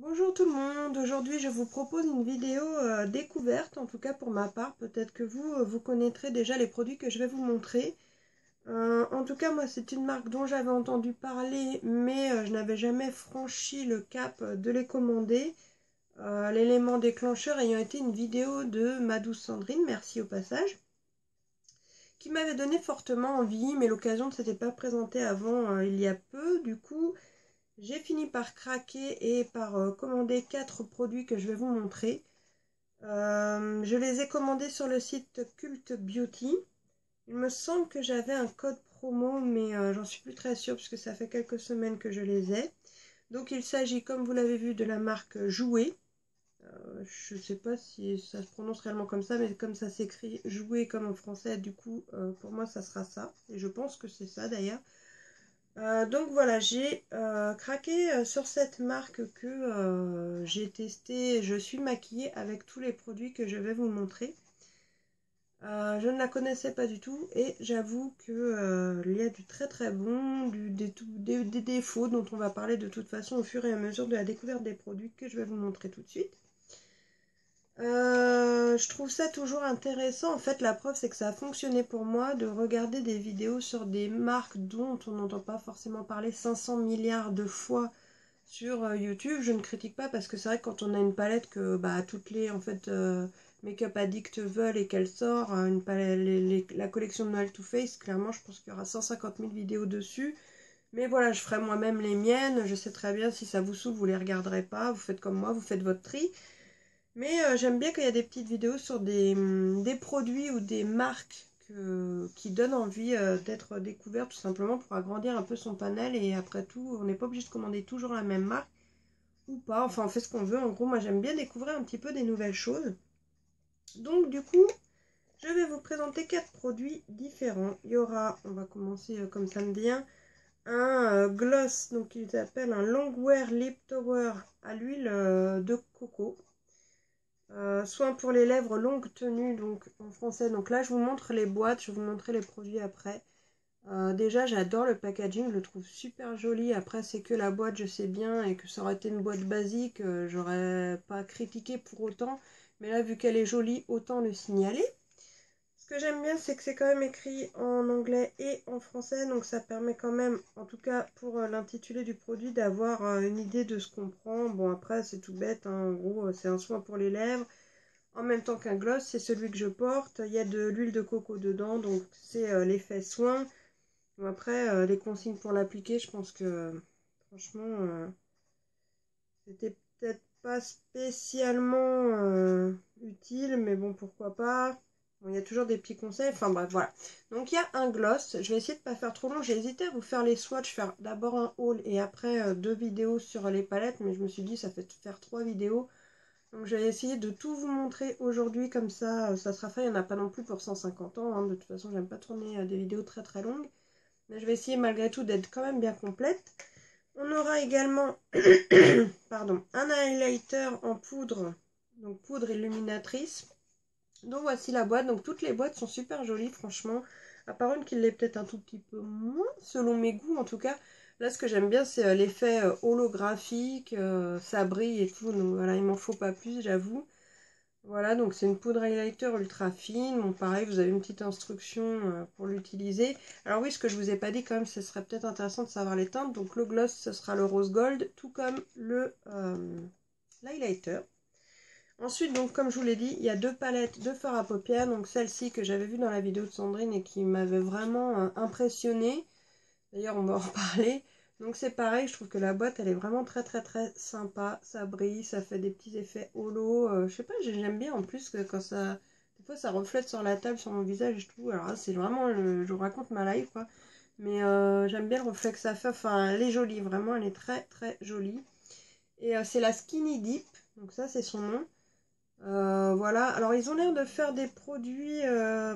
Bonjour tout le monde, aujourd'hui je vous propose une vidéo découverte, en tout cas pour ma part. Peut-être que vous connaîtrez déjà les produits que je vais vous montrer. En tout cas moi c'est une marque dont j'avais entendu parler mais je n'avais jamais franchi le cap de les commander. L'élément déclencheur ayant été une vidéo de ma douce Sandrine, merci au passage, qui m'avait donné fortement envie, mais l'occasion ne s'était pas présentée avant il y a peu. Du coup j'ai fini par craquer et par commander 4 produits que je vais vous montrer. Je les ai commandés sur le site Cult Beauty. Il me semble que j'avais un code promo, mais j'en suis plus très sûre parce que ça fait quelques semaines que je les ai. Donc il s'agit, comme vous l'avez vu, de la marque Jouer. Je ne sais pas si ça se prononce réellement comme ça, mais comme ça s'écrit Jouer comme en français, du coup, pour moi ça sera ça. Et je pense que c'est ça d'ailleurs. Donc voilà, j'ai craqué sur cette marque que j'ai testé. Je suis maquillée avec tous les produits que je vais vous montrer. Je ne la connaissais pas du tout et j'avoue que il y a du très très bon, des défauts dont on va parler de toute façon au fur et à mesure de la découverte des produits que je vais vous montrer tout de suite. Je trouve ça toujours intéressant. En fait, la preuve, c'est que ça a fonctionné pour moi de regarder des vidéos sur des marques dont on n'entend pas forcément parler 500 milliards de fois sur YouTube. Je ne critique pas parce que c'est vrai que quand on a une palette que toutes les make-up addicts veulent et qu'elle sort, une palette, la collection de Noël Too Faced, clairement, je pense qu'il y aura 150 000 vidéos dessus. Mais voilà, je ferai moi-même les miennes. Je sais très bien si ça vous saoule, vous les regarderez pas. Vous faites comme moi, vous faites votre tri. Mais j'aime bien qu'il y a des petites vidéos sur des produits ou des marques qui donnent envie d'être découvertes tout simplement pour agrandir un peu son panel. Et après tout, on n'est pas obligé de commander toujours la même marque ou pas. Enfin, on fait ce qu'on veut. En gros, moi j'aime bien découvrir un petit peu des nouvelles choses. Donc du coup, je vais vous présenter 4 produits différents. Il y aura, on va commencer comme ça me vient, un gloss, donc il s'appelle un Longwear Lip Tower à l'huile de coco. Soin pour les lèvres longue tenue, donc en français. Donc là, je vous montre les boîtes, je vais vous montrer les produits après. Déjà, j'adore le packaging, je le trouve super joli. Après, c'est que la boîte, je sais bien, et que ça aurait été une boîte basique, j'aurais pas critiqué pour autant. Mais là, vu qu'elle est jolie, autant le signaler. Ce que j'aime bien, c'est que c'est quand même écrit en anglais et en français, donc ça permet quand même, en tout cas pour l'intitulé du produit, d'avoir une idée de ce qu'on prend. Bon, après, c'est tout bête, hein. En gros, c'est un soin pour les lèvres. En même temps qu'un gloss, c'est celui que je porte. Il y a de l'huile de coco dedans, donc c'est l'effet soin. Bon, après, les consignes pour l'appliquer, je pense que franchement, c'était peut-être pas spécialement utile, mais bon, pourquoi pas. Bon, il y a toujours des petits conseils, enfin bref, voilà. Donc il y a un gloss, je vais essayer de ne pas faire trop long. J'ai hésité à vous faire les swatchs, faire d'abord un haul et après 2 vidéos sur les palettes, mais je me suis dit ça fait faire 3 vidéos. Donc je vais essayer de tout vous montrer aujourd'hui, comme ça sera fait. Il n'y en a pas non plus pour 150 ans, hein. De toute façon, j'aime pas tourner des vidéos très très longues. Mais je vais essayer malgré tout d'être quand même bien complète. On aura également pardon, un highlighter en poudre, donc poudre illuminatrice. Donc voici la boîte. Donc toutes les boîtes sont super jolies, franchement. À part une qui l'est peut-être un tout petit peu moins, selon mes goûts en tout cas. Là, ce que j'aime bien, c'est l'effet holographique, ça brille et tout. Donc voilà, il m'en faut pas plus, j'avoue. Voilà, donc c'est une poudre highlighter ultra fine. Bon, pareil, vous avez une petite instruction pour l'utiliser. Alors oui, ce que je vous ai pas dit quand même, ce serait peut-être intéressant de savoir les teintes. Donc le gloss, ce sera le rose gold, tout comme l'highlighter. Ensuite, donc comme je vous l'ai dit, il y a 2 palettes de fard à paupières. Donc celle-ci que j'avais vue dans la vidéo de Sandrine et qui m'avait vraiment impressionnée. D'ailleurs, on va en reparler. Donc c'est pareil, je trouve que la boîte, elle est vraiment très très très sympa. Ça brille, ça fait des petits effets holo. Je sais pas, j'aime bien en plus que quand ça... Des fois, ça reflète sur la table, sur mon visage et tout. Alors là, c'est vraiment... Je vous raconte ma life, quoi. Mais j'aime bien le reflet que ça fait. Enfin, elle est jolie, vraiment, elle est très très jolie. Et c'est la Skinny Dip. Donc ça, c'est son nom. Voilà, alors ils ont l'air de faire des produits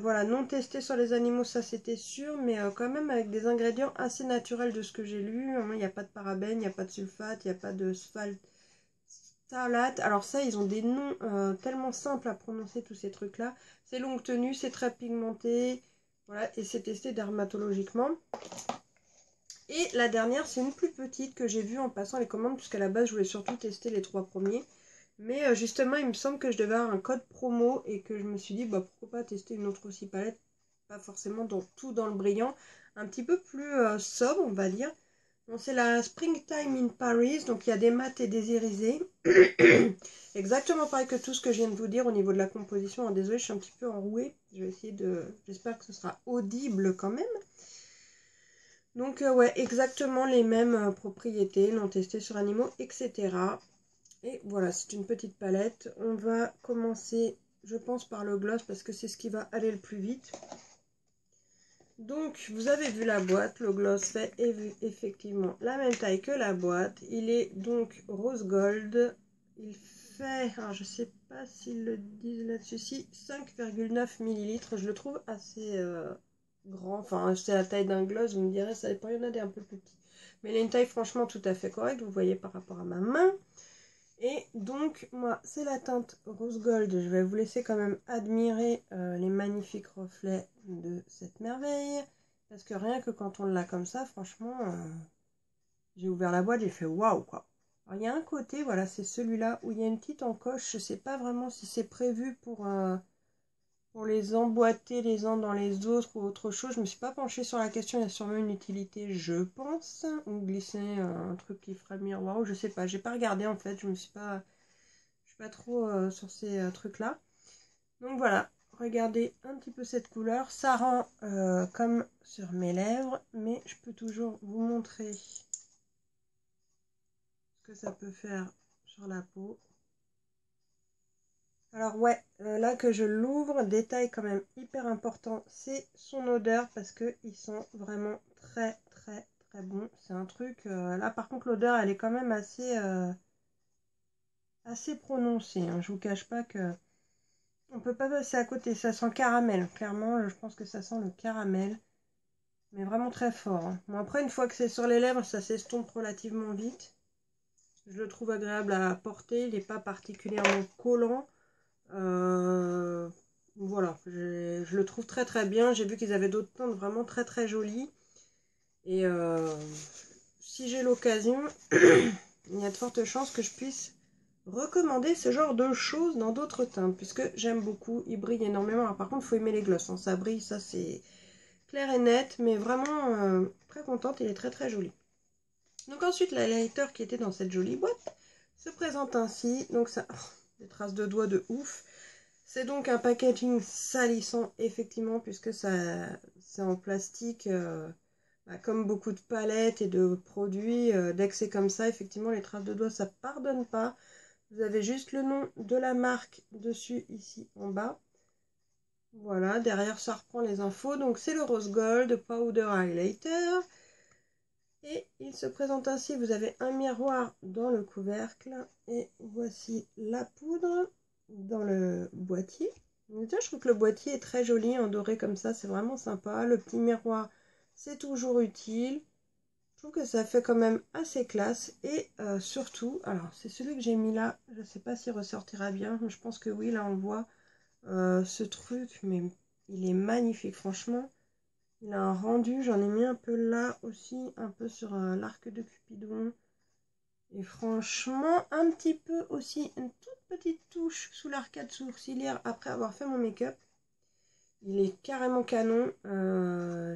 voilà, non testés sur les animaux, ça c'était sûr, mais quand même avec des ingrédients assez naturels de ce que j'ai lu. Il n'y a pas de parabènes, il n'y a pas de sulfate, il n'y a pas de phthalate. Alors ça, ils ont des noms tellement simples à prononcer, tous ces trucs-là. C'est longue tenue, c'est très pigmenté, voilà, et c'est testé dermatologiquement. Et la dernière, c'est une plus petite que j'ai vue en passant les commandes, puisqu'à la base, je voulais surtout tester les 3 premiers. Mais justement, il me semble que je devais avoir un code promo et que je me suis dit, bah pourquoi pas tester une autre aussi palette, pas forcément tout dans le brillant, un petit peu plus sobre, on va dire. Bon, c'est la Springtime in Paris, donc il y a des mats et des irisés. Exactement pareil que tout ce que je viens de vous dire au niveau de la composition. Désolée, je suis un petit peu enrouée. Je vais essayer de... J'espère que ce sera audible quand même. Donc ouais, exactement les mêmes propriétés, non testées sur animaux, etc. Et voilà, c'est une petite palette. On va commencer, je pense, par le gloss parce que c'est ce qui va aller le plus vite. Donc, vous avez vu la boîte, le gloss fait effectivement la même taille que la boîte. Il est donc rose gold. Il fait, alors je sais pas s'ils le disent là-dessus, si 5,9 ml. Je le trouve assez grand. Enfin, c'est la taille d'un gloss, vous me direz, ça dépend, il y en a des un peu plus petits. Mais il a une taille franchement tout à fait correcte, vous voyez par rapport à ma main. Et donc, moi, c'est la teinte rose gold. Je vais vous laisser quand même admirer les magnifiques reflets de cette merveille. Parce que rien que quand on l'a comme ça, franchement, j'ai ouvert la boîte, j'ai fait waouh, quoi. Alors, il y a un côté, voilà, c'est celui-là où il y a une petite encoche. Je ne sais pas vraiment si c'est prévu pour les emboîter les uns dans les autres ou autre chose. Je ne me suis pas penchée sur la question, il y a sûrement une utilité, je pense. Ou glisser un truc qui ferait le miroir, ou je sais pas. J'ai pas regardé en fait, je suis pas trop sur ces trucs-là. Donc voilà, regardez un petit peu cette couleur. Ça rend comme sur mes lèvres, mais je peux toujours vous montrer ce que ça peut faire sur la peau. Alors ouais, là que je l'ouvre, détail quand même hyper important, c'est son odeur parce qu'ils sont vraiment très très très bons. C'est un truc, là par contre l'odeur elle est quand même assez prononcée, hein. Je vous cache pas que on peut pas passer à côté, ça sent caramel, clairement je pense que ça sent le caramel, mais vraiment très fort, hein. Bon après une fois que c'est sur les lèvres, ça s'estompe relativement vite. Je le trouve agréable à porter, il n'est pas particulièrement collant. Voilà, je le trouve très très bien. J'ai vu qu'ils avaient d'autres teintes vraiment très très jolies. Et si j'ai l'occasion, il y a de fortes chances que je puisse recommander ce genre de choses dans d'autres teintes. Puisque j'aime beaucoup, il brille énormément. Alors, par contre, il faut aimer les glosses, hein. Ça brille, ça c'est clair et net. Mais vraiment très contente, il est très très joli. Donc ensuite, l'highlighter qui était dans cette jolie boîte se présente ainsi. Donc ça, des traces de doigts de ouf. C'est donc un packaging salissant, effectivement, puisque c'est en plastique, comme beaucoup de palettes et de produits. Dès que c'est comme ça, effectivement, les traces de doigts, ça pardonne pas. Vous avez juste le nom de la marque dessus, ici, en bas. Voilà, derrière, ça reprend les infos. Donc, c'est le Rose Gold Powder Highlighter. Et il se présente ainsi. Vous avez un miroir dans le couvercle. Et voici la poudre dans le boîtier. Déjà, je trouve que le boîtier est très joli en doré comme ça, c'est vraiment sympa. Le petit miroir, c'est toujours utile. Je trouve que ça fait quand même assez classe. Et surtout, alors c'est celui que j'ai mis là, je ne sais pas s'il ressortira bien, mais je pense que oui, là on le voit. Ce truc, mais il est magnifique, franchement. Il a un rendu, j'en ai mis un peu là aussi, un peu sur l'arc de Cupidon. Et franchement, un petit peu aussi, une toute petite touche sous l'arcade sourcilière après avoir fait mon make-up. Il est carrément canon.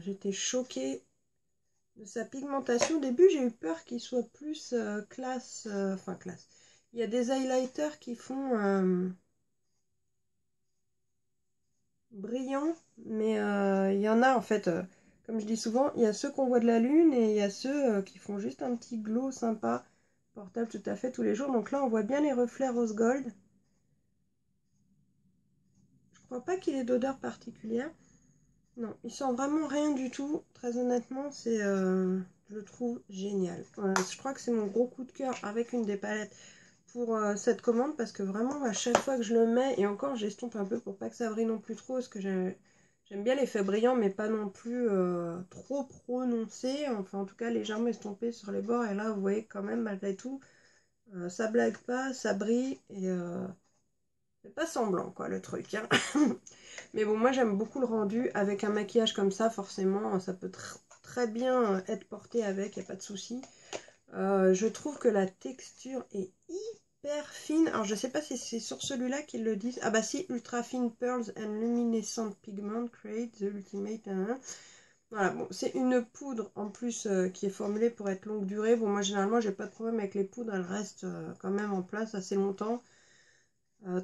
J'étais choquée de sa pigmentation. Au début, j'ai eu peur qu'il soit plus classe. Enfin, classe. Il y a des highlighters qui font brillant, mais il y en a en fait. Comme je dis souvent, il y a ceux qu'on voit de la lune et il y a ceux qui font juste un petit glow sympa, portable tout à fait tous les jours. Donc là, on voit bien les reflets rose gold. Je crois pas qu'il ait d'odeur particulière. Non, il sent vraiment rien du tout. Très honnêtement, c'est, je le trouve génial. Je crois que c'est mon gros coup de cœur avec une des palettes pour cette commande parce que vraiment, à chaque fois que je le mets, et encore, j'estompe un peu pour pas que ça brille non plus trop parce que j'aime bien l'effet brillant, mais pas non plus trop prononcé. Enfin, en tout cas, légèrement estompé sur les bords. Et là, vous voyez quand même, malgré tout, ça blague pas, ça brille et c'est pas semblant, quoi, le truc, hein. Mais bon, moi j'aime beaucoup le rendu. Avec un maquillage comme ça, forcément, ça peut très bien être porté avec, il n'y a pas de souci. Je trouve que la texture est hyper fine. Alors je sais pas si c'est sur celui-là qu'ils le disent. Ah bah si, Ultra Fine Pearls and Luminescent Pigment Create the Ultimate. Voilà, bon, c'est une poudre en plus qui est formulée pour être longue durée. Bon, moi généralement j'ai pas de problème avec les poudres, elles restent quand même en place assez longtemps.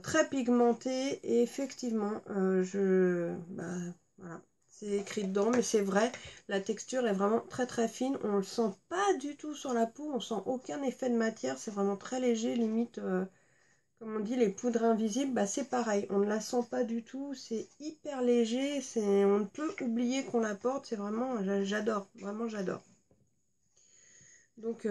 Très pigmentée et effectivement, voilà, c'est écrit dedans, mais c'est vrai, la texture est vraiment très très fine. On le sent pas du tout sur la peau, on sent aucun effet de matière, c'est vraiment très léger, limite. Comme on dit, les poudres invisibles, bah c'est pareil, on ne la sent pas du tout, c'est hyper léger, on ne peut oublier qu'on la porte, c'est vraiment, j'adore, vraiment j'adore. Donc,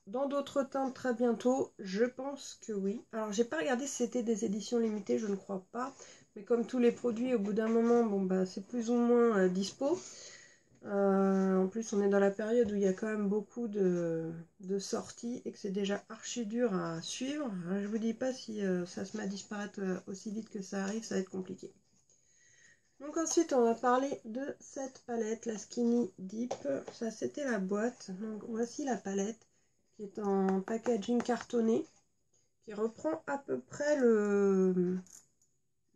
dans d'autres teintes très bientôt, je pense que oui. Alors, j'ai pas regardé si c'était des éditions limitées, je ne crois pas, mais comme tous les produits, au bout d'un moment, bon bah c'est plus ou moins dispo. En plus, on est dans la période où il y a quand même beaucoup de sorties et que c'est déjà archi dur à suivre. Alors, je vous dis pas si ça se met à disparaître aussi vite que ça arrive, ça va être compliqué. Donc ensuite, on va parler de cette palette, la Skinny Dip. Ça, c'était la boîte. Donc voici la palette qui est en packaging cartonné, qui reprend à peu près le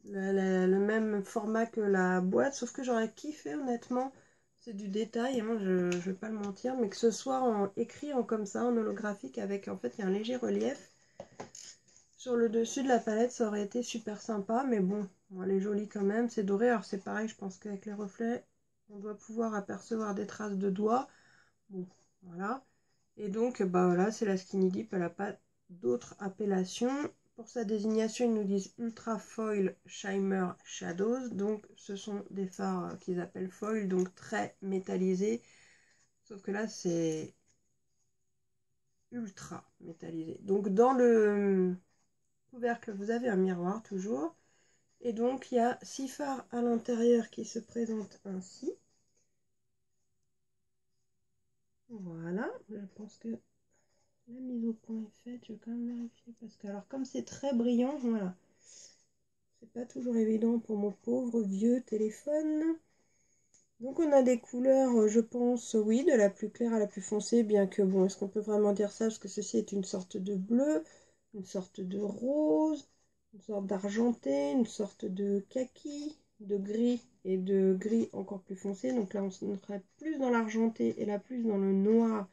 même format que la boîte, sauf que j'aurais kiffé honnêtement. C'est du détail, hein, je vais pas le mentir, mais que ce soit écrit comme ça, en holographique, avec en fait il y a un léger relief. Sur le dessus de la palette, ça aurait été super sympa, mais bon, elle est jolie quand même, c'est doré, alors c'est pareil, je pense qu'avec les reflets, on doit pouvoir apercevoir des traces de doigts. Bon, voilà. Et donc, bah voilà, c'est la Skinny Dip, elle n'a pas d'autre appellation. Pour sa désignation, ils nous disent Ultra Foil Shimmer Shadows. Donc, ce sont des fards qu'ils appellent foil, donc très métallisés. Sauf que là, c'est ultra métallisé. Donc, dans le couvercle, vous avez un miroir toujours. Et donc, il y a 6 fards à l'intérieur qui se présentent ainsi. Voilà, je pense que la mise au point est faite, je vais quand même vérifier parce que alors comme c'est très brillant, voilà, c'est pas toujours évident pour mon pauvre vieux téléphone. Donc on a des couleurs, je pense, oui, de la plus claire à la plus foncée, bien que bon, est-ce qu'on peut vraiment dire ça parce que ceci est une sorte de bleu, une sorte de rose, une sorte d'argenté, une sorte de kaki, de gris et de gris encore plus foncé. Donc là on serait plus dans l'argenté et là plus dans le noir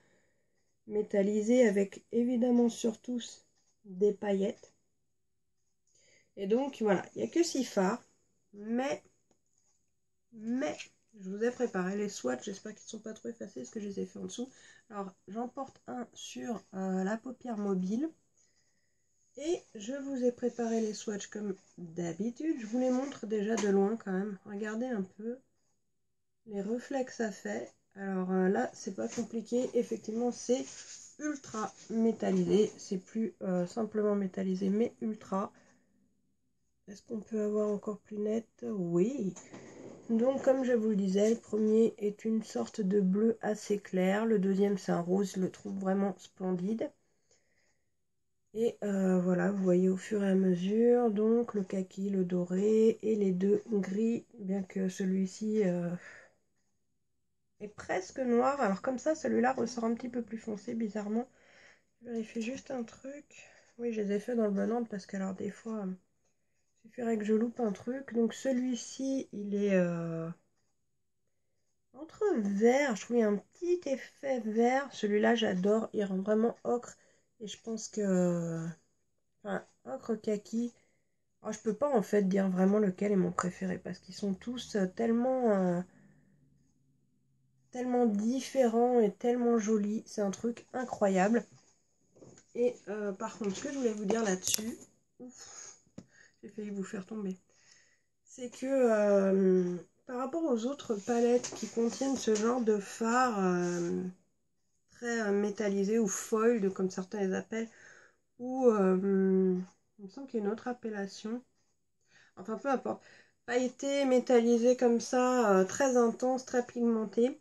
métallisé avec évidemment sur tous des paillettes. Et donc voilà, il n'y a que 6 fards, mais je vous ai préparé les swatchs, j'espère qu'ils ne sont pas trop effacés parce que je les ai fait en dessous. Alors j'en porte un sur la paupière mobile et je vous ai préparé les swatchs comme d'habitude. Je vous les montre déjà de loin quand même, regardez un peu les reflets que ça fait. Alors là c'est pas compliqué, effectivement c'est ultra métallisé, c'est plus simplement métallisé mais ultra. Est-ce qu'on peut avoir encore plus net? Oui. Donc comme je vous le disais, le premier est une sorte de bleu assez clair, le deuxième c'est un rose, je le trouve vraiment splendide. Et voilà, vous voyez au fur et à mesure, donc le kaki, le doré et les deux gris, bien que celui-ci est presque noir. Alors comme ça, celui-là ressort un petit peu plus foncé, bizarrement. Je vérifie juste un truc. Oui, je les ai fait dans le bon ordre parce que alors des fois, il suffirait que je loupe un truc. Donc celui-ci, il est entre vert, je trouve qu'il y a un petit effet vert. Celui-là, j'adore, il rend vraiment ocre. Et je pense que... Enfin, ocre kaki. Oh, je peux pas en fait dire vraiment lequel est mon préféré parce qu'ils sont tous tellement différents et tellement jolis. C'est un truc incroyable. Et par contre, ce que je voulais vous dire là-dessus, j'ai failli vous faire tomber, c'est que par rapport aux autres palettes qui contiennent ce genre de fard très métallisé ou foil, comme certains les appellent, ou il me semble qu'il y a une autre appellation, enfin peu importe, pailleté, métallisé comme ça, très intense, très pigmenté.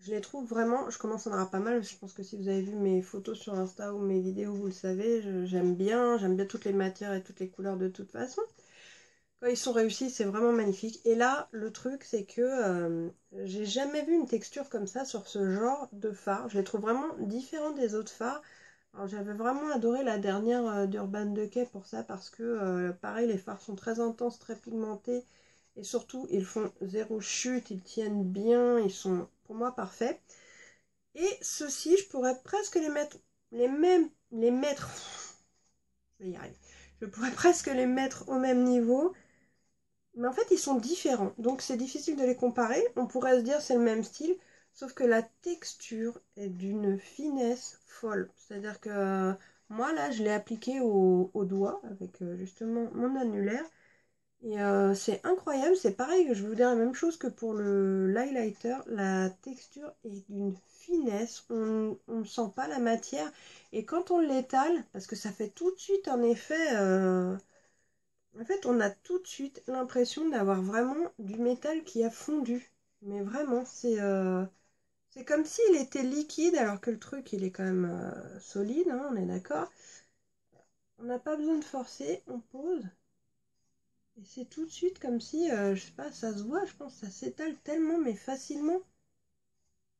Je les trouve vraiment, je commence à en avoir pas mal, je pense que si vous avez vu mes photos sur Insta ou mes vidéos, vous le savez, j'aime bien toutes les matières et toutes les couleurs de toute façon. Quand ils sont réussis, c'est vraiment magnifique. Et là, le truc, c'est que j'ai jamais vu une texture comme ça sur ce genre de fard. Je les trouve vraiment différents des autres fards. Alors, j'avais vraiment adoré la dernière d'Urban Decay pour ça, parce que, pareil, les fards sont très intenses, très pigmentés. Et surtout, ils font zéro chute, ils tiennent bien, ils sont, pour moi, parfaits. Et ceux-ci, je pourrais presque les mettre, les mettre, je vais y arriver. Je pourrais presque les mettre au même niveau. Mais en fait, ils sont différents, donc c'est difficile de les comparer. On pourrait se dire c'est le même style, sauf que la texture est d'une finesse folle. C'est-à-dire que moi, là, je l'ai appliqué au doigt avec justement mon annulaire. Et c'est incroyable, c'est pareil, je vais vous dire la même chose que pour l'highlighter. La texture est d'une finesse, on ne sent pas la matière. Et quand on l'étale, parce que ça fait tout de suite un effet... en fait, on a tout de suite l'impression d'avoir vraiment du métal qui a fondu. Mais vraiment, c'est comme s'il était liquide, alors que le truc, il est quand même solide, hein, on est d'accord. On n'a pas besoin de forcer, on pose. Et c'est tout de suite comme si, je sais pas, ça se voit, je pense, ça s'étale tellement, mais facilement.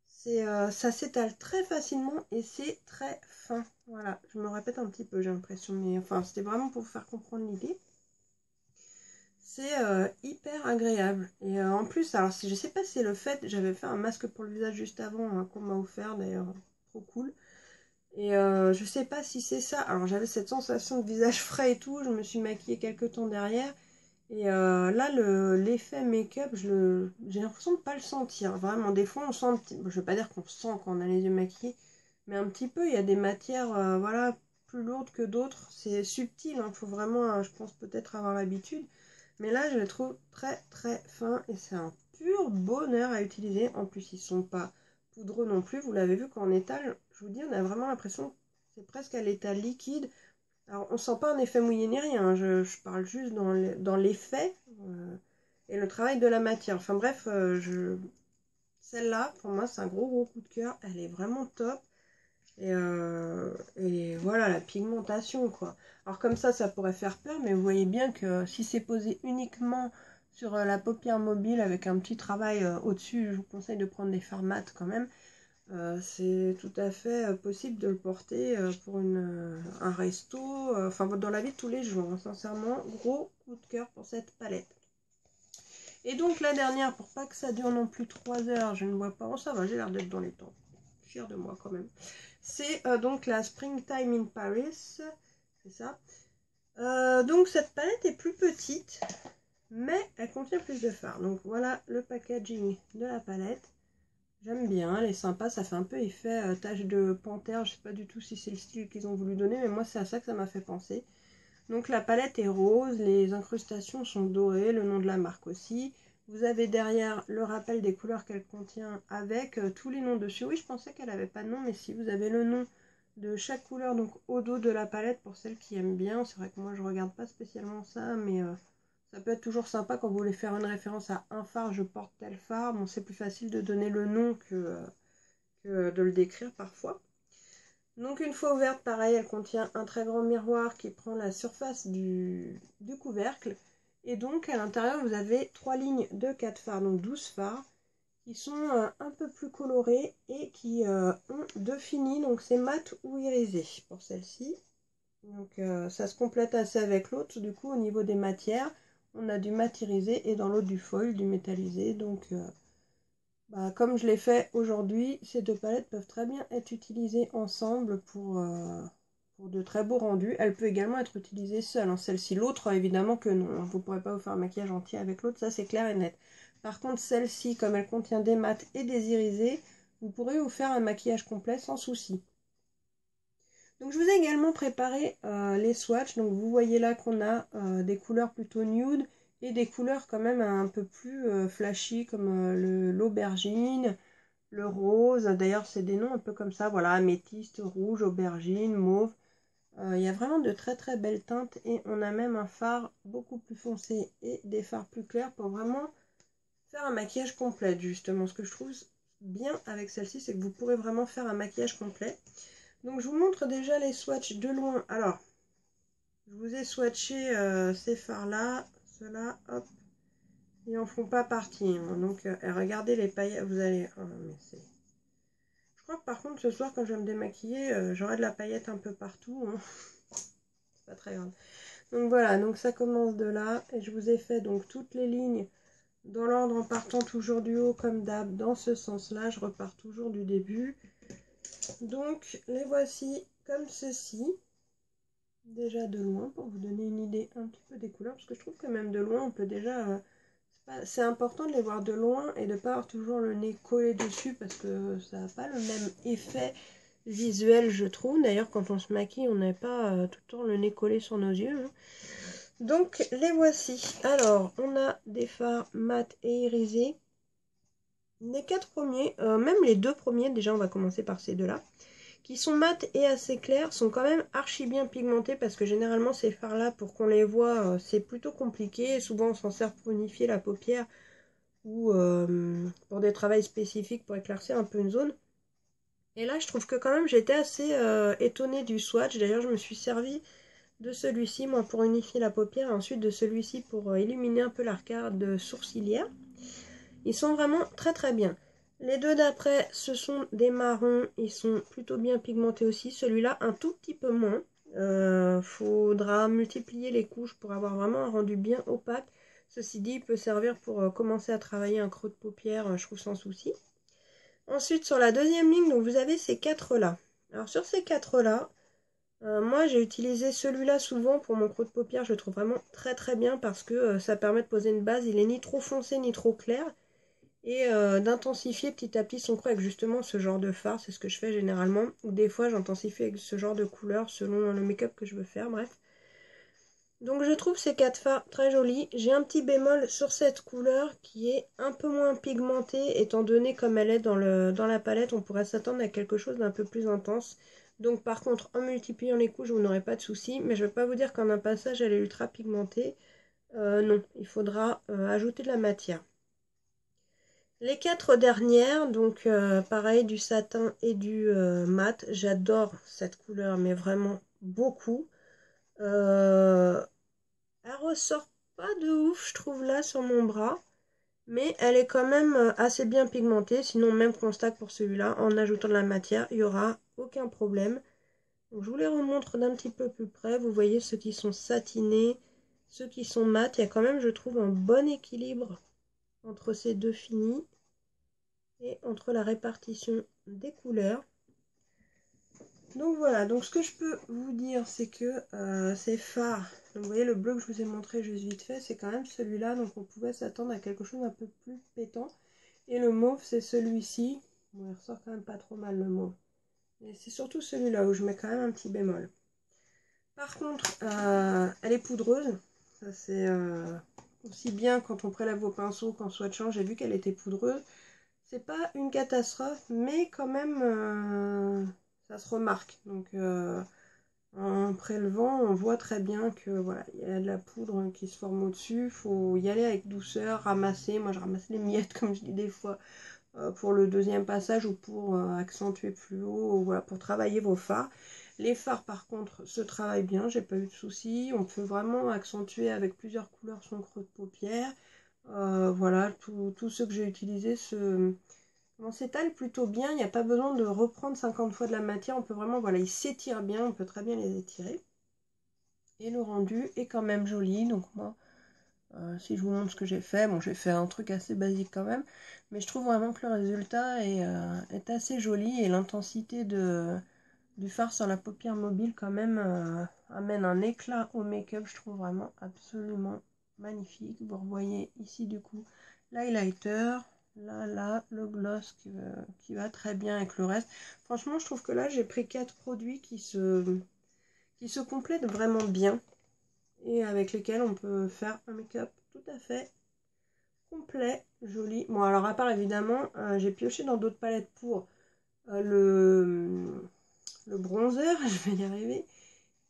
Ça s'étale très facilement et c'est très fin. Voilà, je me répète un petit peu, j'ai l'impression. Mais enfin, c'était vraiment pour vous faire comprendre l'idée. C'est hyper agréable. Et en plus, alors je sais pas si c'est le fait, j'avais fait un masque pour le visage juste avant, hein, qu'on m'a offert d'ailleurs, trop cool. Et je sais pas si c'est ça. Alors j'avais cette sensation de visage frais et tout, je me suis maquillée quelques temps derrière. Et là, l'effet make-up, j'ai l'impression de pas le sentir. Vraiment, des fois on sent un petit... Bon, je vais pas dire qu'on sent quand on a les yeux maquillés, mais un petit peu, il y a des matières, voilà, plus lourdes que d'autres. C'est subtil, hein, faut vraiment, je pense, peut-être avoir l'habitude. Mais là, je les trouve très très fins et c'est un pur bonheur à utiliser. En plus, ils sont pas poudreux non plus. Vous l'avez vu quand on étale, je vous dis, on a vraiment l'impression que c'est presque à l'état liquide. Alors, on sent pas un effet mouillé ni rien, hein. Je parle juste dans l'effet et le travail de la matière. Enfin bref, celle-là, pour moi, c'est un gros coup de cœur. Elle est vraiment top. Et voilà, la pigmentation, quoi. Alors comme ça pourrait faire peur, mais vous voyez bien que si c'est posé uniquement sur la paupière mobile avec un petit travail au-dessus, je vous conseille de prendre des fards mat quand même. C'est tout à fait possible de le porter pour un resto, enfin dans la vie de tous les jours, hein. Sincèrement, gros coup de cœur pour cette palette. Et donc la dernière, pour pas que ça dure non plus 3 heures, je ne vois pas, oh ça va, j'ai l'air d'être dans les temps, fière de moi quand même. C'est donc la Springtime in Paris, c'est ça. Donc cette palette est plus petite, mais elle contient plus de fard. Donc voilà le packaging de la palette. J'aime bien, elle est sympa, ça fait un peu effet tache de panthère. Je sais pas du tout si c'est le style qu'ils ont voulu donner, mais moi c'est à ça que ça m'a fait penser. Donc la palette est rose, les incrustations sont dorées, le nom de la marque aussi. Vous avez derrière le rappel des couleurs qu'elle contient avec tous les noms dessus. Oui, je pensais qu'elle n'avait pas de nom, mais si vous avez le nom de chaque couleur donc au dos de la palette pour celles qui aiment bien. C'est vrai que moi je regarde pas spécialement ça, mais ça peut être toujours sympa quand vous voulez faire une référence à un fard, je porte tel fard. Bon, c'est plus facile de donner le nom que de le décrire parfois. Donc une fois ouverte, pareil, elle contient un très grand miroir qui prend la surface du couvercle. Et donc à l'intérieur, vous avez 3 lignes de 4 fards, donc 12 fards, qui sont un peu plus colorés et qui ont 2 finis, donc c'est mat ou irisé pour celle-ci. Donc ça se complète assez avec l'autre, du coup au niveau des matières, on a du mat irisé et dans l'autre du foil, du métallisé, donc... comme je l'ai fait aujourd'hui, ces deux palettes peuvent très bien être utilisées ensemble pour de très beaux rendus. Elle peut également être utilisée seule, hein. Celle-ci, l'autre, évidemment que non. Vous ne pourrez pas vous faire un maquillage entier avec l'autre, ça c'est clair et net. Par contre, celle-ci, comme elle contient des mats et des irisés, vous pourrez vous faire un maquillage complet sans souci. Donc je vous ai également préparé les swatchs. Donc vous voyez là qu'on a des couleurs plutôt nude et des couleurs quand même un peu plus flashy comme l'aubergine, le rose. D'ailleurs c'est des noms un peu comme ça, voilà, améthyste, rouge, aubergine, mauve. Il y a vraiment de très très belles teintes et on a même un fard beaucoup plus foncé et des fards plus clairs pour vraiment faire un maquillage complet. Justement, ce que je trouve bien avec celle-ci, c'est que vous pourrez vraiment faire un maquillage complet. Donc je vous montre déjà les swatchs de loin. Alors, je vous ai swatché ces fards là ceux-là, hop, ils en font pas partie. Hein. Donc, regardez les paillettes, vous allez... Oh, mais c'est... Je crois que par contre, ce soir, quand je vais me démaquiller, j'aurai de la paillette un peu partout. Hein. C'est pas très grave. Donc voilà, donc ça commence de là. Et je vous ai fait donc toutes les lignes dans l'ordre en partant toujours du haut comme d'hab. Dans ce sens-là, je repars toujours du début. Donc, les voici comme ceci. Déjà de loin, pour vous donner une idée un petit peu des couleurs. Parce que je trouve que même de loin, on peut déjà... c'est important de les voir de loin et de ne pas avoir toujours le nez collé dessus. Parce que ça n'a pas le même effet visuel, je trouve. D'ailleurs, quand on se maquille, on n'a pas tout le temps le nez collé sur nos yeux. Hein. Donc, les voici. Alors, on a des fards mat et irisés. Les 4 premiers, même les 2 premiers, déjà on va commencer par ces deux-là, qui sont mat et assez clairs, sont quand même archi bien pigmentés parce que généralement ces fards-là, pour qu'on les voit, c'est plutôt compliqué. Souvent on s'en sert pour unifier la paupière ou pour des travaux spécifiques pour éclaircir un peu une zone. Et là, je trouve que quand même j'étais assez étonnée du swatch. D'ailleurs, je me suis servi de celui-ci, moi, pour unifier la paupière, et ensuite de celui-ci pour illuminer un peu l'arcade sourcilière. Ils sont vraiment très très bien. Les deux d'après, ce sont des marrons. Ils sont plutôt bien pigmentés aussi. Celui-là, un tout petit peu moins. Faudra multiplier les couches pour avoir vraiment un rendu bien opaque. Ceci dit, il peut servir pour commencer à travailler un creux de paupière, je trouve sans souci. Ensuite, sur la deuxième ligne, donc vous avez ces quatre-là. Alors sur ces quatre-là, moi j'ai utilisé celui-là souvent pour mon creux de paupière. Je le trouve vraiment très très bien parce que ça permet de poser une base. Il est ni trop foncé ni trop clair. Et d'intensifier petit à petit son creux avec justement ce genre de fard. C'est ce que je fais généralement. Ou des fois j'intensifie avec ce genre de couleur selon le make-up que je veux faire. Bref. Donc je trouve ces 4 fards très jolis. J'ai un petit bémol sur cette couleur qui est un peu moins pigmentée, étant donné comme elle est dans la palette, on pourrait s'attendre à quelque chose d'un peu plus intense. Donc par contre, en multipliant les couches, vous n'aurez pas de soucis. Mais je ne vais pas vous dire qu'en un passage, elle est ultra pigmentée. Non, il faudra ajouter de la matière. Les 4 dernières, donc pareil, du satin et du mat. J'adore cette couleur, mais vraiment beaucoup. Elle ressort pas de ouf, je trouve, là, sur mon bras. Mais elle est quand même assez bien pigmentée. Sinon, même constat pour celui-là, en ajoutant de la matière, il n'y aura aucun problème. Donc, je vous les remontre d'un petit peu plus près. Vous voyez ceux qui sont satinés, ceux qui sont mat. Il y a quand même, je trouve, un bon équilibre entre ces deux finis et entre la répartition des couleurs. Donc voilà, donc ce que je peux vous dire, c'est que ces fards, donc vous voyez le bleu que je vous ai montré juste vite fait, c'est quand même celui-là, donc on pouvait s'attendre à quelque chose d'un peu plus pétant. Et le mauve, c'est celui-ci. Bon, il ressort quand même pas trop mal le mauve. Et c'est surtout celui-là où je mets quand même un petit bémol. Par contre, elle est poudreuse. Ça c'est aussi bien quand on prélève vos pinceaux qu'en swatchant, j'ai vu qu'elle était poudreuse. C'est pas une catastrophe, mais quand même, ça se remarque. Donc, en prélevant, on voit très bien que voilà, il y a de la poudre qui se forme au-dessus. Il faut y aller avec douceur, ramasser. Moi, je ramasse les miettes, comme je dis des fois, pour le deuxième passage ou pour accentuer plus haut, ou voilà, pour travailler vos fards. Les fards, par contre, se travaillent bien. J'ai pas eu de soucis. On peut vraiment accentuer avec plusieurs couleurs son creux de paupière. Voilà, tous ceux que j'ai utilisés s'étalent plutôt bien. Il n'y a pas besoin de reprendre 50 fois de la matière. On peut vraiment, voilà, ils s'étirent bien. On peut très bien les étirer. Et le rendu est quand même joli. Donc moi, si je vous montre ce que j'ai fait, bon, j'ai fait un truc assez basique quand même. Mais je trouve vraiment que le résultat est assez joli. Et l'intensité du fard sur la paupière mobile quand même amène un éclat au make-up. Je trouve vraiment absolument magnifique. Vous revoyez ici du coup l'highlighter, là, le gloss qui va très bien avec le reste. Franchement, je trouve que là, j'ai pris 4 produits qui se complètent vraiment bien et avec lesquels on peut faire un make-up tout à fait complet, joli. Bon, alors à part évidemment, j'ai pioché dans d'autres palettes pour le bronzer, je vais y arriver,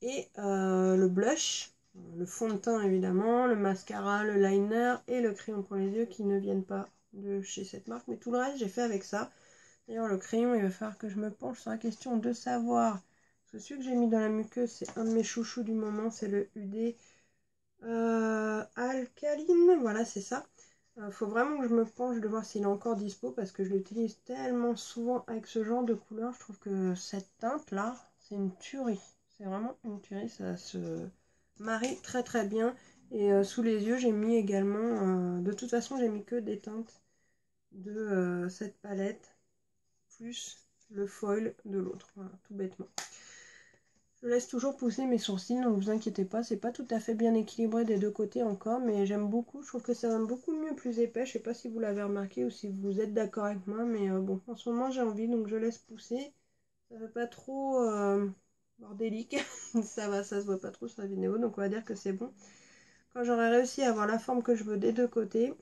et le blush, le fond de teint évidemment, le mascara, le liner et le crayon pour les yeux qui ne viennent pas de chez cette marque, mais tout le reste j'ai fait avec ça. D'ailleurs le crayon, il va falloir que je me penche sur la question de savoir, parce que celui que j'ai mis dans la muqueuse, c'est un de mes chouchous du moment, c'est le UD Alcaline, voilà, c'est ça. Faut vraiment que je me penche de voir s'il est encore dispo parce que je l'utilise tellement souvent avec ce genre de couleur. Je trouve que cette teinte là, c'est une tuerie. C'est vraiment une tuerie, ça se marie très très bien. Et sous les yeux, j'ai mis également, de toute façon, j'ai mis que des teintes de cette palette, plus le foil de l'autre, voilà, tout bêtement. Je laisse toujours pousser mes sourcils, donc vous inquiétez pas, c'est pas tout à fait bien équilibré des deux côtés encore, mais j'aime beaucoup, je trouve que ça donne beaucoup mieux, plus épais, je sais pas si vous l'avez remarqué ou si vous êtes d'accord avec moi, mais bon, en ce moment j'ai envie, donc je laisse pousser, ça fait pas trop bordélique, ça va, ça se voit pas trop sur la vidéo, donc on va dire que c'est bon. Quand j'aurai réussi à avoir la forme que je veux des deux côtés,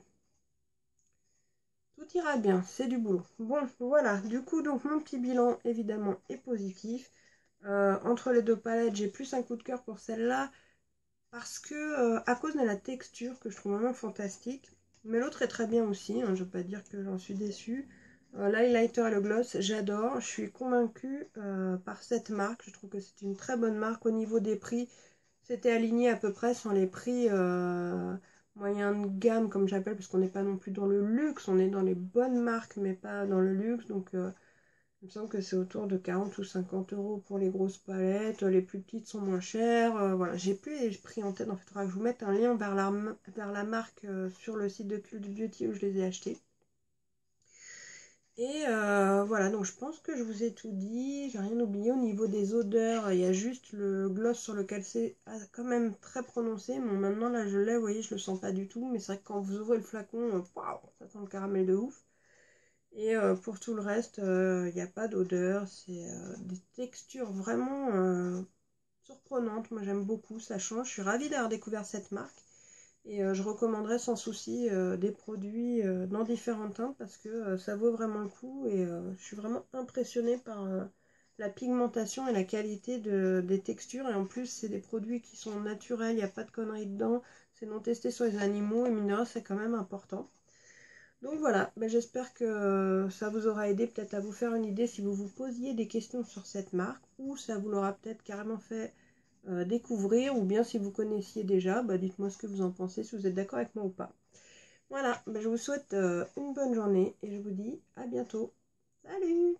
tout ira bien, c'est du boulot. Bon, voilà, du coup, donc mon petit bilan, évidemment, est positif. Entre les deux palettes, j'ai plus un coup de cœur pour celle-là, parce que, à cause de la texture, que je trouve vraiment fantastique. Mais l'autre est très bien aussi, hein, je ne veux pas dire que j'en suis déçue. L'highlighter et le gloss, j'adore. Je suis convaincue par cette marque. Je trouve que c'est une très bonne marque. Au niveau des prix, c'était aligné à peu près sur les prix moyen de gamme, comme j'appelle, parce qu'on n'est pas non plus dans le luxe, on est dans les bonnes marques, mais pas dans le luxe. Donc, il me semble que c'est autour de 40 ou 50 euros pour les grosses palettes. Les plus petites sont moins chères. Voilà, j'ai plus les prix en tête. En fait, il faudra que je vous mette un lien vers la marque sur le site de Cult Beauty où je les ai achetés. Et voilà, donc je pense que je vous ai tout dit, j'ai rien oublié. Au niveau des odeurs, il y a juste le gloss sur lequel c'est quand même très prononcé. Bon, maintenant là je l'ai, vous voyez, je le sens pas du tout, mais c'est vrai que quand vous ouvrez le flacon, waouh, ça sent le caramel de ouf. Et pour tout le reste, il n'y a pas d'odeur, c'est des textures vraiment surprenantes. Moi j'aime beaucoup, ça change. Je suis ravie d'avoir découvert cette marque. Et je recommanderais sans souci des produits dans différentes teintes parce que ça vaut vraiment le coup et je suis vraiment impressionnée par la pigmentation et la qualité des textures. Et en plus, c'est des produits qui sont naturels, il n'y a pas de conneries dedans, c'est non testé sur les animaux et mine de rien, c'est quand même important. Donc voilà, ben j'espère que ça vous aura aidé peut-être à vous faire une idée si vous vous posiez des questions sur cette marque ou ça vous l'aura peut-être carrément fait découvrir, ou bien si vous connaissiez déjà, bah dites-moi ce que vous en pensez, si vous êtes d'accord avec moi ou pas. Voilà, bah je vous souhaite une bonne journée et je vous dis à bientôt. Salut!